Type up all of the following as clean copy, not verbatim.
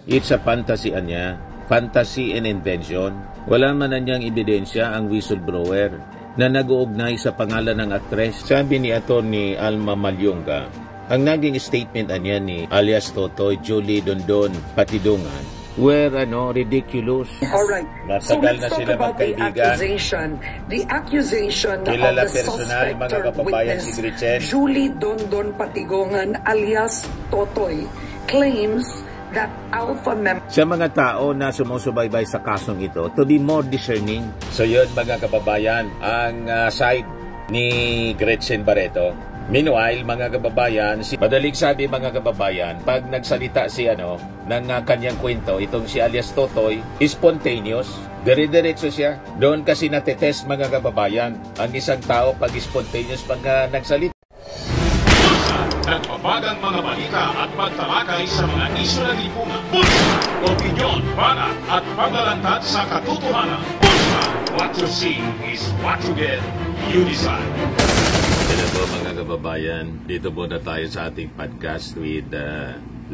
It's a fantasy niya. Fantasy and invention. Wala man na niyang ebidensya ang whistleblower na nag-uugnay sa pangalan ng aktres. Sabi ni Atty. Alma Malyonga, ang naging statement niya ni alias Totoy Julie Dondon Patidungan were ridiculous. Alright, so let's talk about the accusation. The accusation Kilala of the personal, suspected witness, si Gretchen Julie Dondon Patigongan alias Totoy, claims that alpha member... Sa mga tao na sumusubaybay sa kasong ito, to be more discerning. So yun mga kababayan, ang side ni Gretchen Barreto. Meanwhile, mga kababayan, madaling sabi mga kababayan, pag nagsalita si ng kanyang kwento, itong si alias Totoy, spontaneous, dire-diretso siya. Doon kasi natetest mga kababayan, ang isang tao pag spontaneous pag nagsalita. Nagpapagang mga balita at pagtalakay sa mga isyu na lipungan. Pulsa! Opinyon, banat at paglalantad sa katotohanan. Pulsa! What you see is what you get. You decide. Hello po mga kababayan, dito muna tayo sa ating podcast with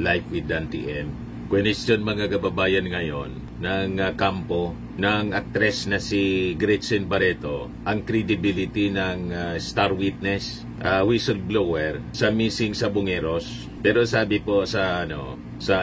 Life with Dan TM. Question mga kababayan ngayon ng kampo ng aktres na si Gretchen Barreto, ang credibility ng star witness, whistleblower sa missing sa Bungeros. Pero sabi po sa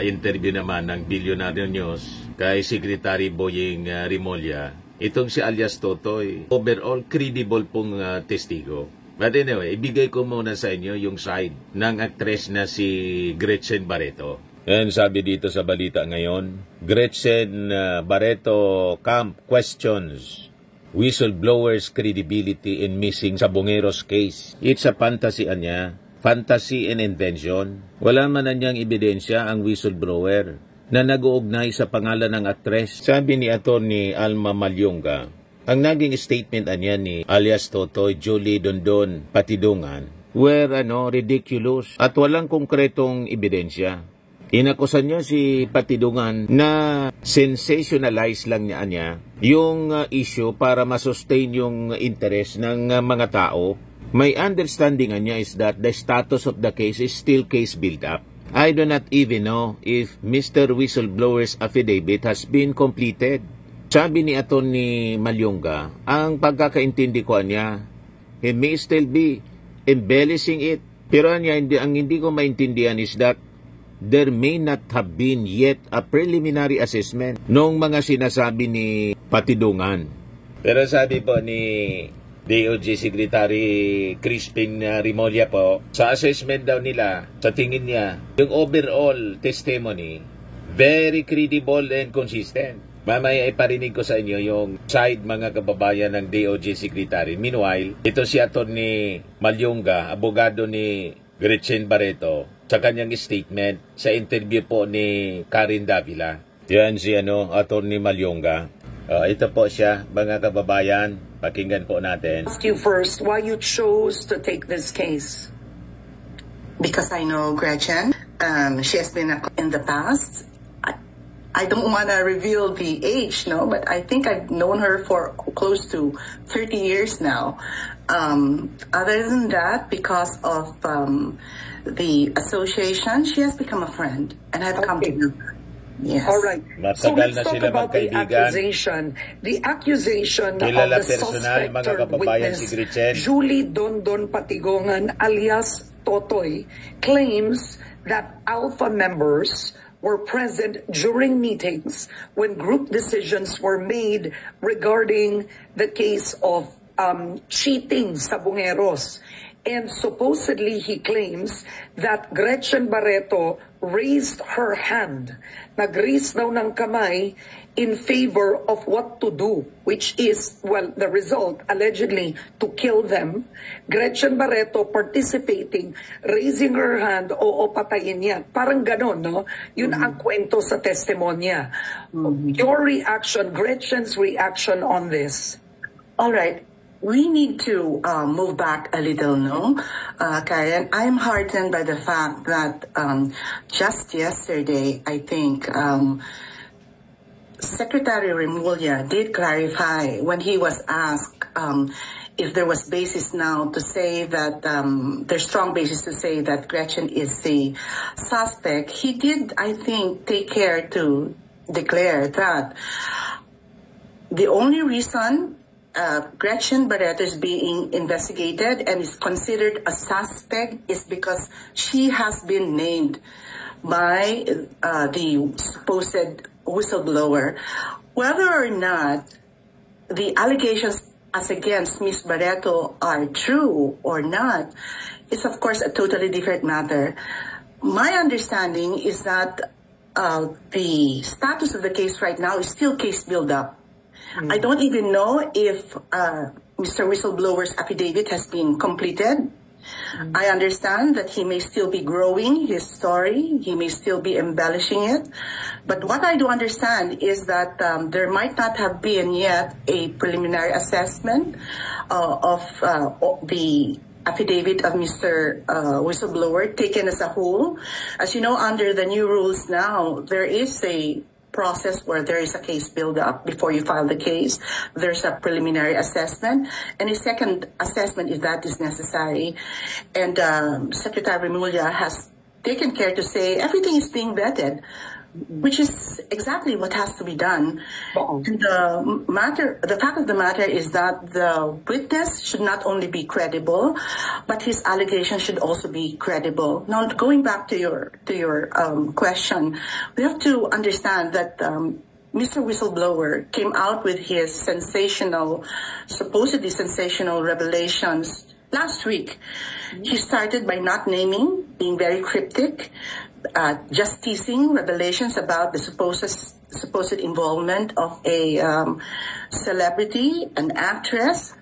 interview naman ng Billionaire News kay Secretary Boying Rimolya, itong si alias Totoy, overall credible pong testigo. But anyway, ibigay ko muna sa inyo yung side ng actress na si Gretchen Barreto. And sabi dito sa balita ngayon, Gretchen Barreto Camp questions whistleblower's credibility in missing sa Bungeros case. It's a fantasy niya. Fantasy and invention. Wala man na niyang ebidensya ang whistleblower na nag-uugnay sa pangalan ng aktres. Sabi ni Atty. Alma Malyonga, ang naging statement niya ni alias Totoy Julie Dondon Patidungan were ridiculous at walang konkretong ebidensya. Inakusan niya si Patidungan na sensationalize lang niya yung issue para masustain yung interest ng mga tao. My understanding niya is that the status of the case is still case build-up. I do not even know if Mr. Whistleblower's affidavit has been completed. Sabi ni Atty. Malyonga, ang pagkakaintindi ko niya, he may still be embellishing it. Pero ang hindi ko maintindihan is that there may not have been yet a preliminary assessment nung mga sinasabi ni Patidungan. Pero sabi po ni DOJ Secretary Crispin Rimolya po, sa assessment daw nila, sa tingin niya, yung overall testimony, very credible and consistent. Mamaya iparinig ko sa inyo yung side mga kababayan ng DOJ Secretary. Meanwhile, ito si Atty. Malyonga, abogado ni Gretchen Barreto, sa kanyang statement sa interview po ni Karen Davila. Yan si Atty. Malyonga. Ito po siya, mga kababayan. Pakinggan po natin. Ask you first why you chose to take this case. Because I know Gretchen. She has been in the past. I don't want to reveal the age, but I think I've known her for close to 30 years now. Other than that, because of the association, she has become a friend, and I've come to know her. Yes. All right. So let's talk about the accusation. The accusation Kilala of the personal, mga suspected kababayan, witness, si Gretchen Julie Dondon Patigongan alias Totoy, claims that alpha members were present during meetings when group decisions were made regarding the case of cheating sa Bungeros. And supposedly he claims that Gretchen Barreto raised her hand, nag-raise daw ng kamay in favor of what to do, which is, the result, allegedly, to kill them. Gretchen Barreto participating, raising her hand, oo, patayin yan. Parang ganon, no? Yun ang kwento sa testimonya. Your reaction, Gretchen's reaction on this? All right. We need to move back a little, Karen? I'm heartened by the fact that just yesterday, I think, Secretary Rimulya did clarify when he was asked if there was basis now to say that there's strong basis to say that Gretchen is the suspect, he did, I think, take care to declare that the only reason Gretchen Barreto is being investigated and is considered a suspect is because she has been named by the supposed whistleblower. Whether or not the allegations as against Ms. Barreto are true or not is, of course, a totally different matter. My understanding is that the status of the case right now is still case build-up. I don't even know if Mr. Whistleblower's affidavit has been completed. I understand that he may still be growing his story. He may still be embellishing it. But what I do understand is that there might not have been yet a preliminary assessment of the affidavit of Mr. Whistleblower taken as a whole. As you know, under the new rules now, there is a process where there is a case build-up before you file the case. There's a preliminary assessment and a second assessment if that is necessary. And Secretary Remulla has taken care to say everything is being vetted, which is exactly what has to be done. And the fact of the matter is that the witness should not only be credible, but his allegation should also be credible. Now, going back to your question, we have to understand that Mr. Whistleblower came out with his supposedly sensational revelations last week. He started by not naming, being very cryptic, just teasing revelations about the supposed involvement of a celebrity, an actress,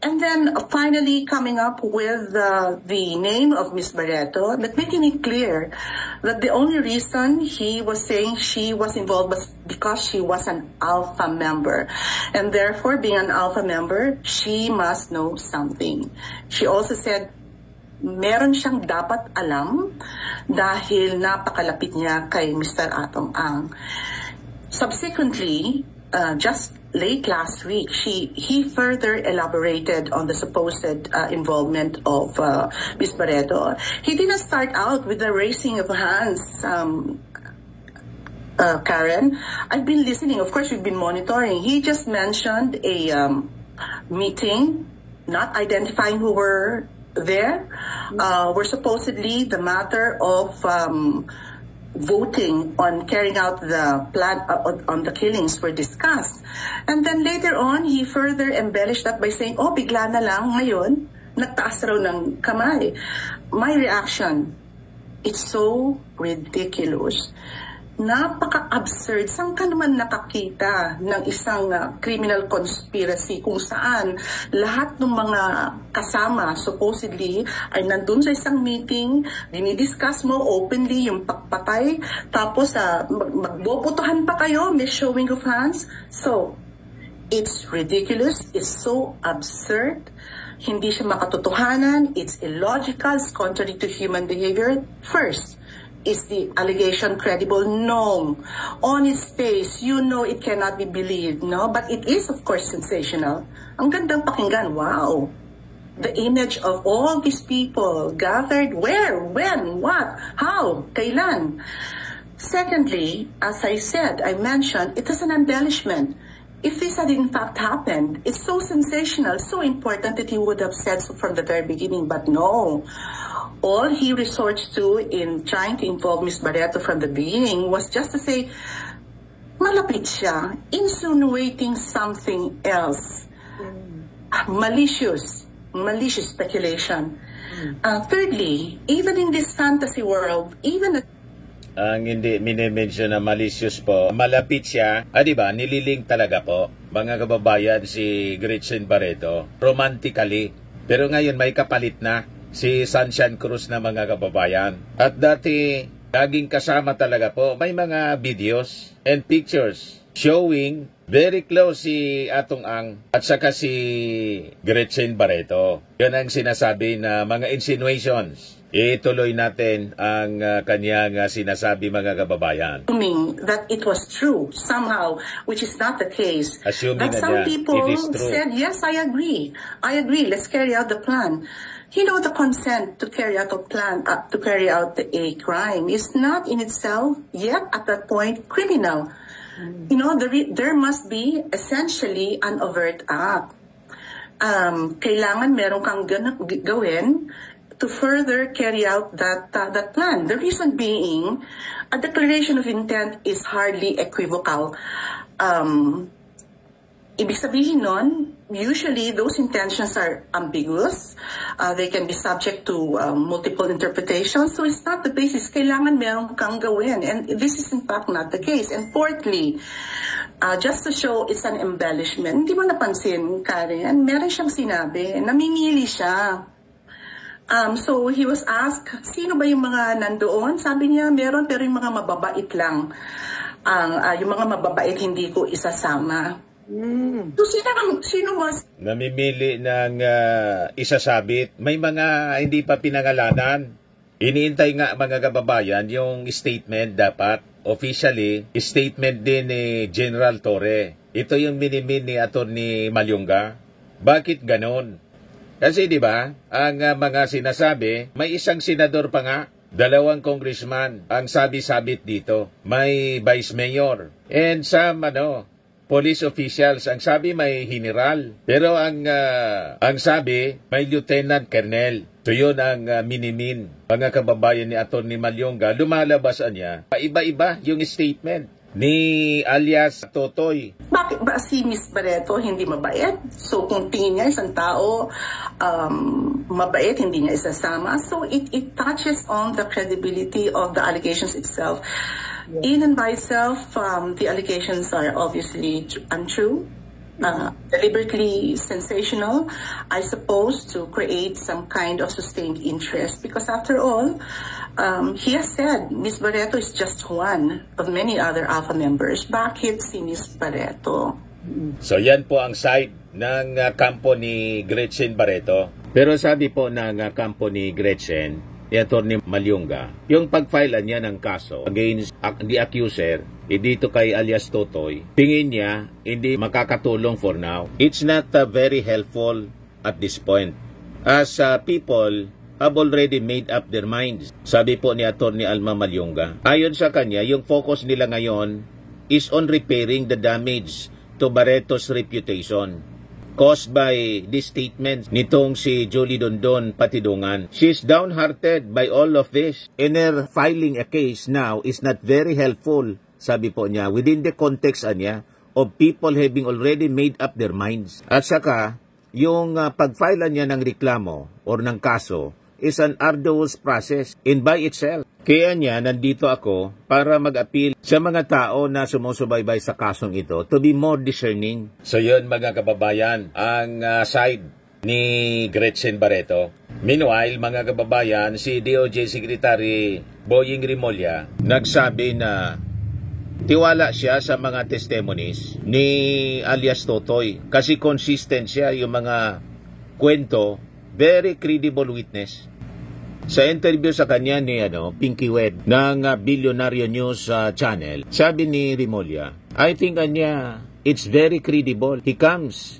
and then finally coming up with the name of Ms. Barreto, but making it clear that the only reason he was saying she was involved was because she was an alpha member. And therefore, being an alpha member, she must know something. She also said, meron siyang dapat alam dahil napakalapit niya kay Mr. Atong Ang. Subsequently, just late last week, he further elaborated on the supposed involvement of Ms. Barreto. He didn't start out with the raising of hands, Karen. I've been listening. Of course, we've been monitoring. He just mentioned a meeting, not identifying who were there, were supposedly the matter of voting on carrying out the plan on the killings were discussed. And then later on, he further embellished that by saying, oh, bigla na lang ngayon, nagtaas raw ng kamay. My reaction, it's so ridiculous. Napaka-absurd. Saan ka naman nakakita ng isang criminal conspiracy kung saan lahat ng mga kasama supposedly ay nandun sa isang meeting, dinidiscuss mo openly yung pagpatay, tapos magbobotohan pa kayo, may showing of hands. So, it's ridiculous, it's so absurd, hindi siya makatotohanan, it's illogical, it's contrary to human behavior. First, is the allegation credible? No. On its face, you know it cannot be believed, no? But it is, of course, sensational. Ang gandang pakinggan, wow. The image of all these people gathered, where, when, what, how, kailan. Secondly, as I said, I mentioned, it is an embellishment. If this had in fact happened, it's so sensational, so important that he would have said so from the very beginning, but no. All he resorts to in trying to involve Ms. Barreto from the beginning was just to say, malapit siya, insinuating something else. Malicious speculation. Thirdly, even in this fantasy world, even ang hindi minimension na malicious po, malapit siya, diba, nililing talaga po, mga kababayan, si Gretchen Barreto, romantically. Pero ngayon may kapalit na, si Sunshine Cruz na mga kababayan. At dati, laging kasama talaga po, may mga videos and pictures showing very close si Atong Ang at saka si Gretchen Barreto. Yun ang sinasabi na mga insinuations Ituloy natin ang kanyang sinasabi, mga kababayan. Assuming that it was true somehow, which is not the case. Assuming that some people it is true. said, yes, I agree, let's carry out the plan. You know, the consent to carry out a plan, to carry out a crime is not in itself yet at that point criminal. You know, there must be essentially an overt act. Kailangan meron kang gawin to further carry out that plan. The reason being, a declaration of intent is hardly equivocal. Ibig sabihin nun, usually those intentions are ambiguous. They can be subject to multiple interpretations. So it's not the basis. Kailangan meron kang gawin. And this is in fact not the case. And fourthly, just to show it's an embellishment, hindi mo napansin, Karen, meron siyang sinabi, namimili siya. So he was asked, sino ba yung mga nandoon? Sabi niya, meron, pero yung mga mababait lang. Yung mga mababait hindi ko isasama. So sino mas? Namimili ng isasabit. May mga hindi pa pinangalanan. Iniintay nga, mga kababayan, yung statement dapat. Officially, statement din ni General Torre. Ito yung minimin ni Atty. Malyonga. Bakit ganon? Kasi di ba, ang mga sinasabi, may isang senador pa nga, 2 congressman ang sabi-sabit dito. May vice mayor. And some police officials, ang sabi may general. Pero ang sabi may lieutenant colonel. So yun ang minimin. Mga kababayan ni Atty. Malyonga, lumalabas niya. Iba-iba yung statement ni alias Totoy. Bakit ba si Miss Barreto hindi mabait? So kung tingin niya isang tao mabait, hindi niya isasama. So it touches on the credibility of the allegations itself. In and by itself, the allegations are obviously untrue, deliberately sensational, I suppose, to create some kind of sustained interest. Because after all, he has said Ms. Barreto is just one of many other Alpha members. Bakit si Ms. Barreto? So yan po ang side ng kampo ni Gretchen Barreto. Pero sabi po ng kampo ni Gretchen, ni Atty. Malyonga, yung pag-file niya ng kaso against the accuser, dito kay alias Totoy, tingin niya hindi makakatulong for now. It's not very helpful at this point. As people have already made up their minds. Sabi po ni Atty. Alma Malyonga. Ayon sa kanya, yung focus nila ngayon is on repairing the damage to Barreto's reputation caused by this statement nitong si Julie Dondon Patidungan. She's downhearted by all of this. And her filing a case now is not very helpful, sabi po niya, within the context niya of people having already made up their minds. At saka, yung pag-file niya ng reklamo or ng kaso is an arduous process in by itself. Kaya niya, nandito ako para mag-appeal sa mga tao na sumusubaybay sa kasong ito to be more discerning. So yun, mga kababayan, ang side ni Gretchen Barreto. Meanwhile, mga kababayan, si DOJ Secretary Boying Rimulya nagsabi na tiwala siya sa mga testimonies ni alias Totoy kasi consistent siya yung mga kwento, very credible witness. Sa interview sa kanya ni Pinky Webb ng Billionaire News channel, sabi ni Rimulya, I think it's very credible. He comes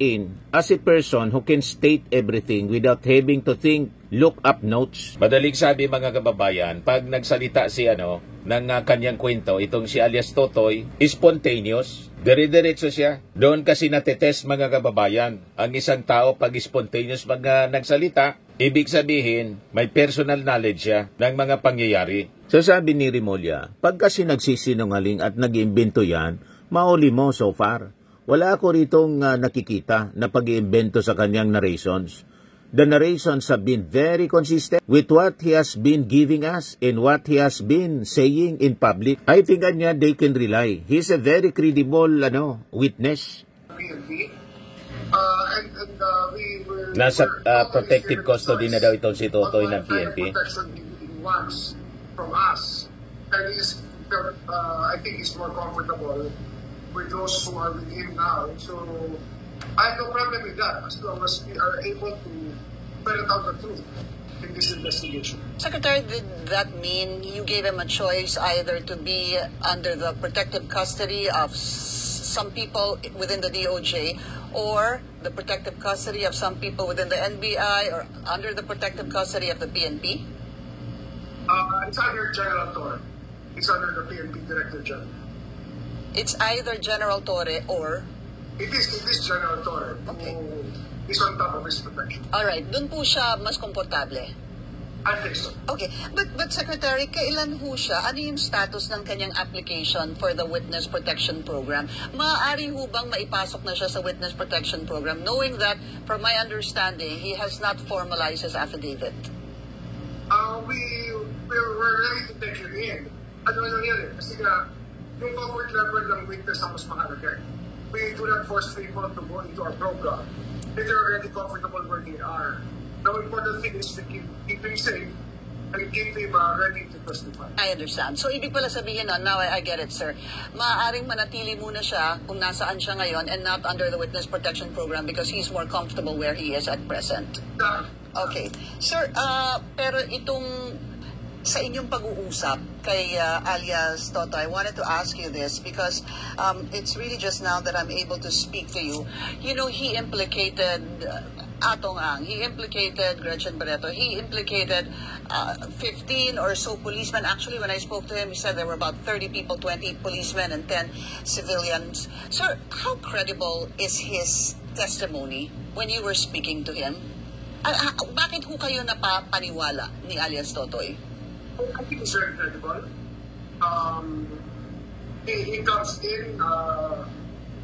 in as a person who can state everything without having to think, look up notes. Madaling sabi, mga kababayan, pag nagsalita si ng kanyang kwento, itong si alias Totoy, spontaneous. Dire-diretso siya. Doon kasi natetest, mga kababayan, ang isang tao pag spontaneous nagsalita, ibig sabihin, may personal knowledge siya ng mga pangyayari. So sabi ni Rimulya, pag kasi nagsisinungaling at nag-iimbento yan, mauli mo so far. Wala ako ritong nakikita na pag-iimbento sa kanyang narrations. The narrations have been very consistent with what he has been giving us and what he has been saying in public. I think they can rely. He's a very credible witness. Nasa protective custody na daw ito si Totoy ng PNP. From us, and I think he's more comfortable with those who are with him now. So I have no problem with that as long as we are able to ferret out the truth. in this investigation. Secretary, did that mean you gave him a choice either to be under the protective custody of some people within the DOJ or the protective custody of some people within the NBI or under the protective custody of the PNP? It's under General Torre. It's under the PNP Director General. It's either General Torre or... It is General Torre. Okay. Who is on top of his protection. Alright, dun po siya mas komportable. I think so. Okay, but Secretary, kailan ho siya? Ano yung status ng kanyang application for the Witness Protection Program? Maaari ho bang maipasok na siya sa Witness Protection Program knowing that, from my understanding, he has not formalized his affidavit? We're ready to take him in. Ano nangyari? Kasi nga, yung comfort level ng witness ang mas mahalaga. We do not force people to go into our program. If they're already comfortable where they are. The important thing is to keep him safe and keep him ready to testify. I understand. So, ibig pala sabihin nun, now I get it, sir. Maaaring manatili muna siya kung nasaan siya ngayon and not under the Witness Protection Program because he's more comfortable where he is at present. Okay. Sir, pero itong sa inyong pag-uusap kay alias Toto, I wanted to ask you this because it's really just now that I'm able to speak to you. You know, he implicated Atong Ang, he implicated Gretchen Barreto, he implicated 15 or so policemen. Actually, when I spoke to him, he said there were about 30 people, 20 policemen and 10 civilians. Sir, how credible is his testimony when you were speaking to him? Bakit ho kayo napapaniwala ni alias Totoy? I think it's very credible. He comes in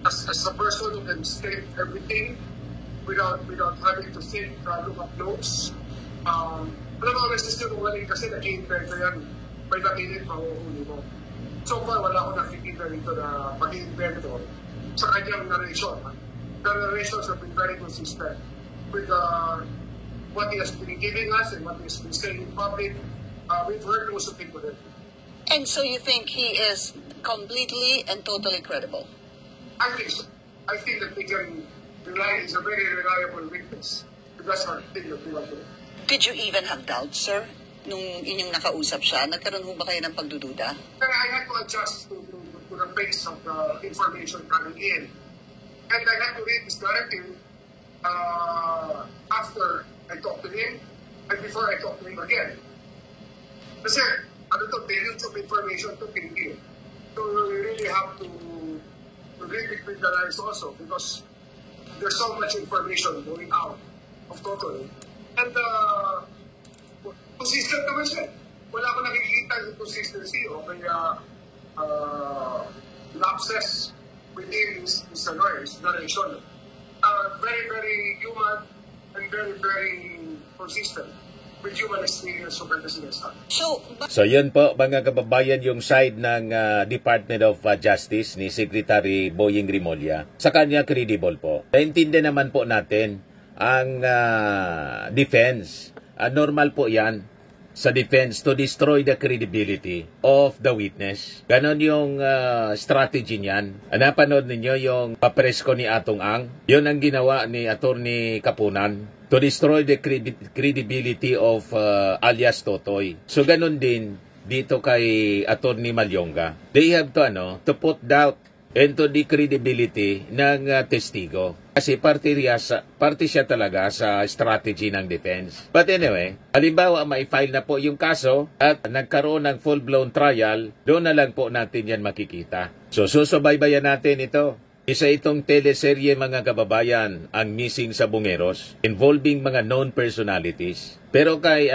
as a person who can state everything without having to think, look up notes. Alam mo, nagsisinungaling kasi nag-i-invento yan. May napilit, mahuhuli mo. So far, wala akong nakikita dito na mag-i-invento sa kanyang narration. The narrations have been very consistent with what he has been giving us and what he has been saying in public. We've heard most of it with it. And so you think he is completely and totally credible? I think so. I think that we can rely, he's a very reliable witness. That's our thing that we want to do. Did you even have doubts, sir? Nung inyong nakausap siya, nagkaroon ho ba kayo ng pagdududa? I had to adjust to the pace of the information coming in. And I had to read his narrative after I talked to him and before I talked to him again. Kasi, billions of information to take in. So we really have to read between the lines also because there's so much information going out of Totoy. And consistent naman siya. Wala ko nakikita yung consistency o kaya lapses within his narration. Very, very human and very, very consistent with human experience of the sinasabi. So yun po mga kababayan yung side ng Department of Justice ni Secretary Boying Rimulya. Sa kanya credible po. Naintindihan naman po natin ang defense. Normal po yan sa defense to destroy the credibility of the witness. Ganon yung strategy niyan. Napanood ninyo yung papresko ni Atong Ang. Yun ang ginawa ni Attorney Kapunan to destroy the credibility of alias Totoy. So ganon din dito kay Attorney Malyonga. They have to put doubt into the credibility ng testigo. Kasi parte siya talaga sa strategy ng defense. But anyway, halimbawa may file na po yung kaso at nagkaroon ng full-blown trial, doon na lang po natin yan makikita. So susubaybayan natin ito. Isa itong teleserye mga kababayan, ang Missing sa Bungeros, involving mga known personalities. Pero kay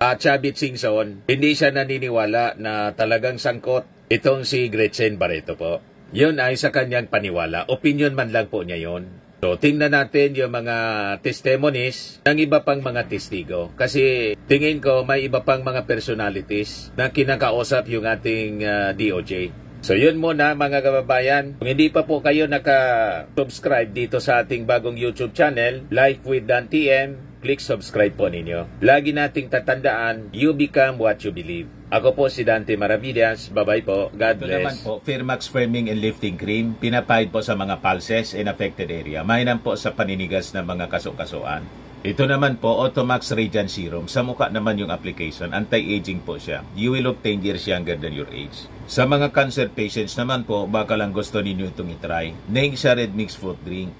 Chavit Singson, hindi siya naniniwala na talagang sangkot itong si Gretchen Barreto po. Yun ay sa kanyang paniwala. Opinion man lang po niya yun. So, tingnan natin yung mga testimonies ng iba pang mga testigo. Kasi tingin ko may iba pang mga personalities na kinakausap yung ating DOJ. So, yun muna mga kababayan. Kung hindi pa po kayo naka-subscribe dito sa ating bagong YouTube channel, Life with Dan TM, click subscribe po ninyo. Lagi nating tatandaan, you become what you believe. Ako po si Dante Maravillas. Bye-bye po. God bless. Ito naman po, Firmax Firming and Lifting Cream. Pinapahid po sa mga pulses in affected area. Mainam po sa paninigas ng mga kasukasuan. Ito naman po, Automax Radiant Serum. Sa mukha naman yung application. Anti-aging po siya. You will look 10 years younger than your age. Sa mga cancer patients naman po, baka lang gusto ninyo itong itry. Neng siya red mixed fruit drink.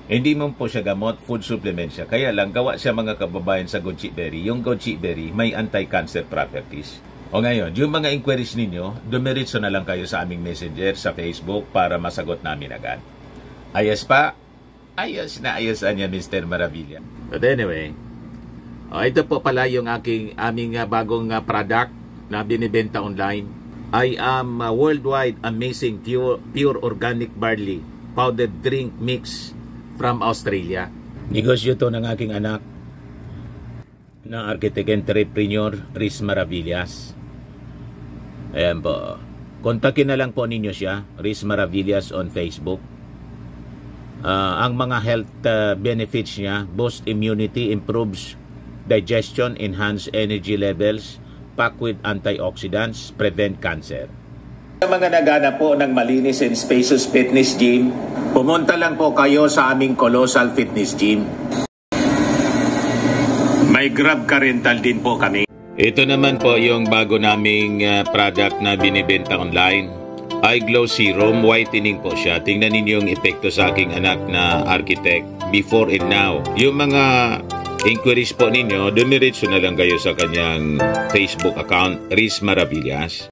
Hindi mo po siya gamot, food supplement siya. Kaya lang, gawa siya mga kababayan sa goji berry. Yung goji berry may anti-cancer properties. O ngayon, yung mga inquiries ninyo, dumiritso na lang kayo sa aming messenger sa Facebook para masagot namin agad. Ayos pa? Ayos na ayosan niya, Mr. Maravilla. But anyway, ito po pala yung aming bagong product na binibenta online. I am worldwide amazing pure organic barley powdered drink mix from Australia. Negosyo to ng aking anak na architect entrepreneur Riz Maravillas. Ayan po. Kontakin na lang po ninyo siya, Riz Maravillas on Facebook. Ang mga health benefits niya, boost immunity, improves digestion, enhance energy levels, packed with antioxidants, prevent cancer. Sa mga naghanap po ng malinis and spacious fitness gym, pumunta lang po kayo sa aming Colossal Fitness Gym. May Grab car rental din po kami. Ito naman po yung bago naming product na binibenta online. Eye Glow Serum, whitening po siya. Tingnan ninyo yung epekto sa aking anak na architect before and now. Yung mga inquiries po ninyo, dumiretso na lang kayo sa kanyang Facebook account, Riz Maravillas.